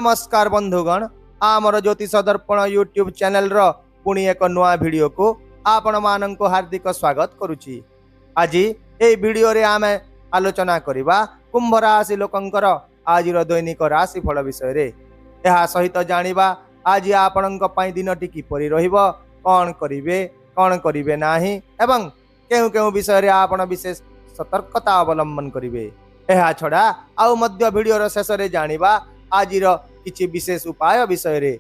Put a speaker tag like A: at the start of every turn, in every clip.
A: नमस्कार बंधुगण, आमर ज्योतिष दर्पण यूट्यूब चैनल रो पुणी एक नुआ वीडियो को आपण मानक हार्दिक स्वागत करुछि। आज ए वीडियो रे आमे आलोचना करिबा कुंभ राशि लोकंकर आजिर दैनिक राशि फल विषय रे। एहा सहित जानिबा आज आपणक पई दिनटी किपरि रहिबो, कोन करिवे नाही एवं केउ केउ विषय रे आपण विशेष सतर्कता अवलंबन करिवे। एहा छडा आउ मध्य वीडियो रो शेष रे जानिबा आजिर किछि विशेष उपाय विषय रे,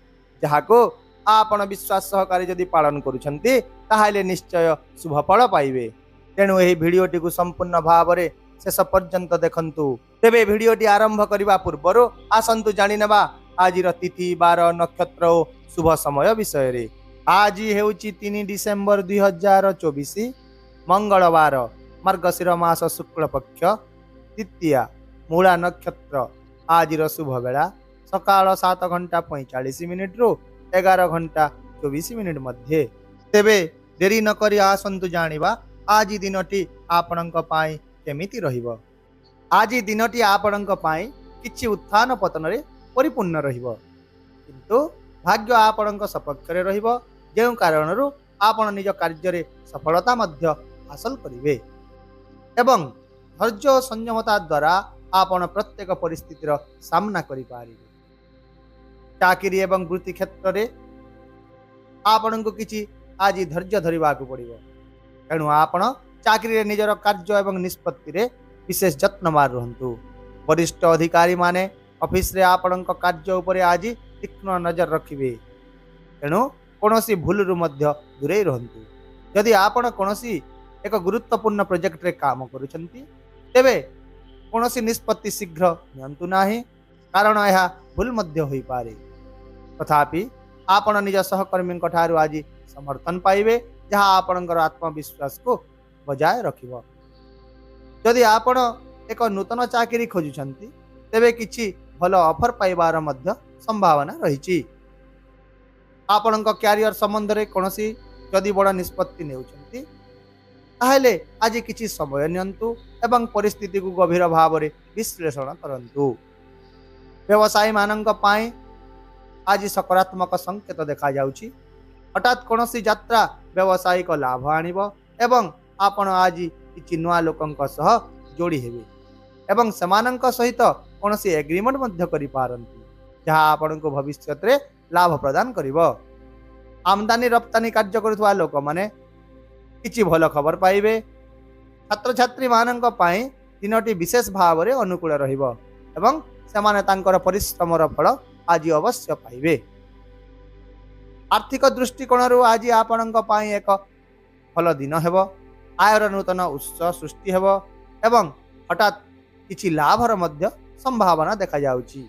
A: जहाको आपण विश्वास सहकारी जदि पालन करूछंती ताहाले निश्चय शुभ फल पाइबे। तेणु एही वीडियोटी को संपूर्ण भाव रे शेष पर्यंत देखंतु। तेबे वीडियोटी आरंभ करिबा पूर्वरु आसंतु जानि नेबा आजिर तिथि बार नक्षत्र ओ शुभ समय विषय रे। आज हेउची 3 डिसेंबर 2024 मंगलवार, मार्गशीर मास शुक्ल पक्ष तृतीया, मूला नक्षत्र। आजिर शुभ बेला सकाळ 7 घंटा 45 मिनिट रु 11 घंटा 24 मिनिट मध्य। तेबे देरी न करी आसंतु जानिबा आज दिनटी आपणक पाई केमिति रहिबो। आज दिनटी आपणक पाई किछि उत्थान पतन रे परिपूर्ण रहिबो, किंतु भाग्य आपणक सपक्ष रे रहिबो, जेउ कारणरु आपण निज कार्य रे सफलता मध्य हासिल करिवे एवं धैर्य और संयमता द्वारा आपण प्रत्येक परिस्थितिर सामना करि पारिबे। चाकरी एवं वृत्ति क्षेत्र रे आपण को किछि आज धैर्य धरिबा को पड़िबो। तेणु आपण चाकरी रे निजर कार्य एवं निष्पत्ति रे विशेष जत्नवान रहंतु। वरिष्ठ अधिकारी माने ऑफिस रे आपण कार्य उपरे आज तीक्ष्ण नजर रखिबे। तेणु कोनोसी भूल रु मध्य दूरे रहंतु। यदि आपण कोनोसी एक गुरुत्वपूर्ण प्रोजेक्ट रे काम करूछंती तेबे कोनोसी निष्पत्ति शीघ्र नियंतु नाही, कारण यह भूल मध्य होई पारे। तथापि आपण निज सहकर्मी ठारू आज समर्थन पाइबे, जहाँ आपणकर आत्मविश्वास को बजाय रखिबो। यदि आपण एक नूतन चाकरी खोजुछंती तेबे किछि भल ऑफर पाइबार मध्य संभावना रहिछि। आपणक कैरियर संबंध रे कोनोसी यदि बड़ निष्पत्ति नेउछंती ताहले आज किछि समय नियंतु एवं परिस्थिति को गभीर भाव रे विश्लेषण करंतु। व्यवसायी मानक पाई आज सकारात्मक संकेत देखा जाउछि। हठात कोनोसी यात्रा व्यवसायिक लाभ आनिबो एवं आपण आज किछि नुआ लोकंक सह जोड़ी हेबे एवं समानंक सहित कोनोसी एग्रीमेंट मध्य करि पारंती, जहाँ आपण को भविष्यत रे लाभ प्रदान करिवो। आमदानी रप्तानी कार्य करुवा लोक माने किछि भल खबर पाइबे। छात्र छात्री मानक पाई दिनटी विशेष भाव रे अनुकूल रहिबो एवं सेमाने तांकर परिश्रमर फल आज अवश्य पाइबे। आर्थिक दृष्टिकोण रु आज आपणक पाई एक भल दिन हेबो। आयर नूतन उत्स सृष्टि हेबो एवं हठात किछि लाभर मध्य संभावना देखा जाउछि।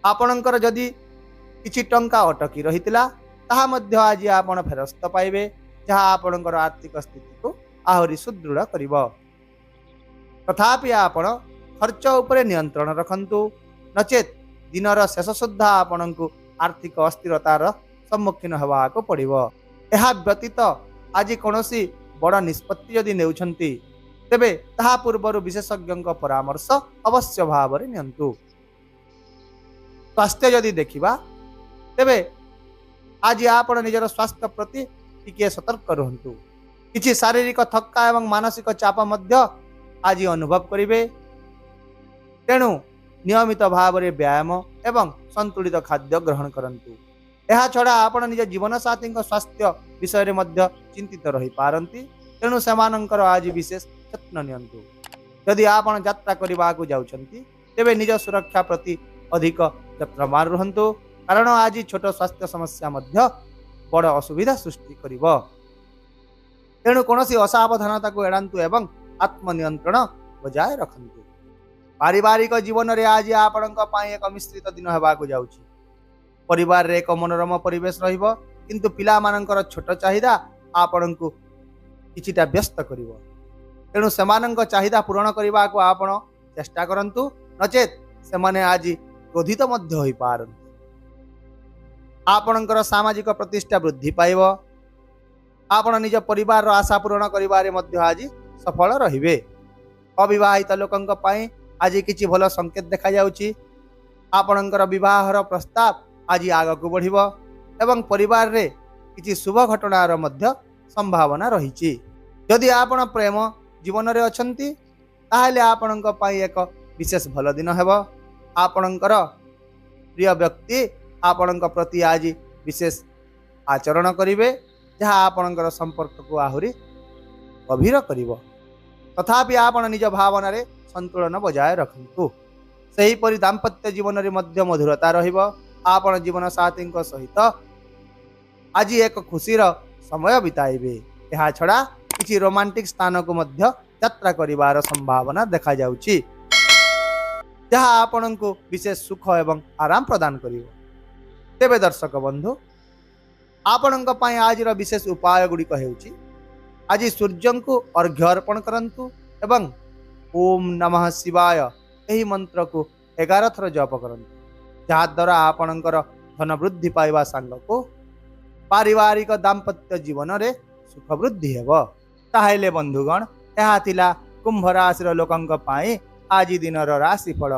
A: आपणकर जदि किछि टंका अटकी रहितला ताहा मध्य आज आपण फेरस्त पाइबे, जहाँ आपणकर आर्थिक स्थिति को आहुरी सुदृढ़ करिबो। तथापि आपण खर्च उपरे नियंत्रण रखंतु, नचेत दिनर शेष सुद्धा आपणकु आर्थिक अस्थिरतार सम्मुखीन हेबा को पड़िबो। एहा व्यतीत आज कोनोसी बड़ निष्पत्ति यदि नेउछंती तेबे ताहा पूर्वरु विशेषज्ञक परामर्श अवश्य भाव रे नियंतु। स्वास्थ्य यदि देखिबा तेबे आज आपण निजर स्वास्थ्य प्रति टिके सतर्क रहंतु। किछि शारीरिक थक्का एवं मानसिक चाप मध्य आज अनुभव करिवे। तेणु नियमित भाव रे व्यायाम एवं संतुलित खाद्य ग्रहण करंतु। एहा छडा आपण निज जीवन साथी स्वास्थ्य विषय रे मध्य चिंतित रही पारंती। तेणु सेमानंकर आज विशेष यत्न नियंतु। यदि आपण यात्रा करबा को जाउछंती तेबे निज सुरक्षा प्रति अधिक यत्नवान रहंतु, कारण आज छोट स्वास्थ्य समस्या मध्य बड़ असुविधा सृष्टि करिबो। तेणु कोनोसी असावधानता को एड़ांतु एवं आत्मनियंत्रण बजाय रखंतु। पारिवारिक जीवन रे आज आपणक पाई एक मिश्रित दिन हेबा को जाउछि। परिवार रे एक मनोरम परिवेश रहिबो, किंतु पिला मानकर छोट चाहिदा आपणकु किछिटा व्यस्त करिवो। तेणु सेमानंक चाहिदा पूर्ण करिबा को आपण चेष्टा करंतु, नचेत सेमाने आज क्रोधित मध्य होई पारन। आपणकर सामाजिक प्रतिष्ठा वृद्धि पाइबो। आपण निज परिवार आशा पूर्ण करिबारे मध्य आज सफल रहिबे। अविवाहित लोकंक पाई आज किछि भल संकेत देखा जाउछि। आपणकर विवाहर प्रस्ताव आज आग को बढ़ एवं परिवार रे किसी शुभ घटनार मध्य संभावना रही। जदि आपण प्रेम जीवन रे अछंती ताहले आपणक पई एक विशेष भल दिन हेब। आपणकर प्रिय व्यक्ति आपणक प्रति आज विशेष आचरण करिवे जहाँ आपणकर संपर्क को आहुरी गभीर करिवो। तथापि आपण निज भावना रे संतुलन बजाय रखंतु। सही परि दाम्पत्य जीवन रे मध्य मधुरता रहिबो। आपण जीवन साथी सहित आज एक खुशीर समय बिताइबे। यह छड़ा किसी रोमांटिक स्थान को मध्य यात्रा करिवार संभावना देखा जाउची जहाँ आपण को विशेष सुख एवं आराम प्रदान करिवो। तेबे दर्शक बंधु आपणक पई आज विशेष उपाय गुड़िक हेउची आज सूर्य को अर्घ्य अर्पण करंतु एवं ओम नमः शिवाय यही मंत्र को 11 थर जप करंतु जहाँ द्वारा आपणकर धन वृद्धि पाइबा सांग को पारिवारिक दाम्पत्य जीवन रे सुख वृद्धि हेब। ताहेले बंधुगण यह थिला कुंभ राशि लोकंक पाई आज दिन राशिफल।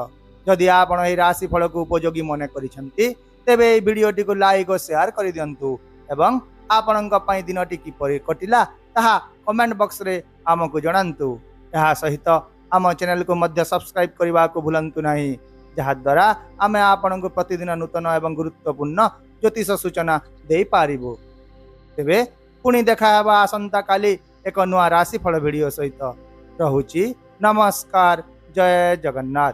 A: जदि आपण एही राशिफल को उपयोगी मन करिसेंती तेबे एही वीडियोटी को लाइक और शेयर कर दियंतु एवं आपणक पई दिनटी किपरि कटिला ताहा कमेंट बॉक्स रे आमको जणांतु। यह सहित आम चैनल को मध्य सब्सक्राइब करने को भूलंतु नहीं जहाँ द्वारा आमे आपण को प्रतिदिन नूतन एवं गुरुत्वपूर्ण ज्योतिष सूचना दे पारिबो। तेबे पुणी देखा हेबा आसंता काली एक नुआ राशिफल वीडियो सहित। रहुची नमस्कार। जय जगन्नाथ।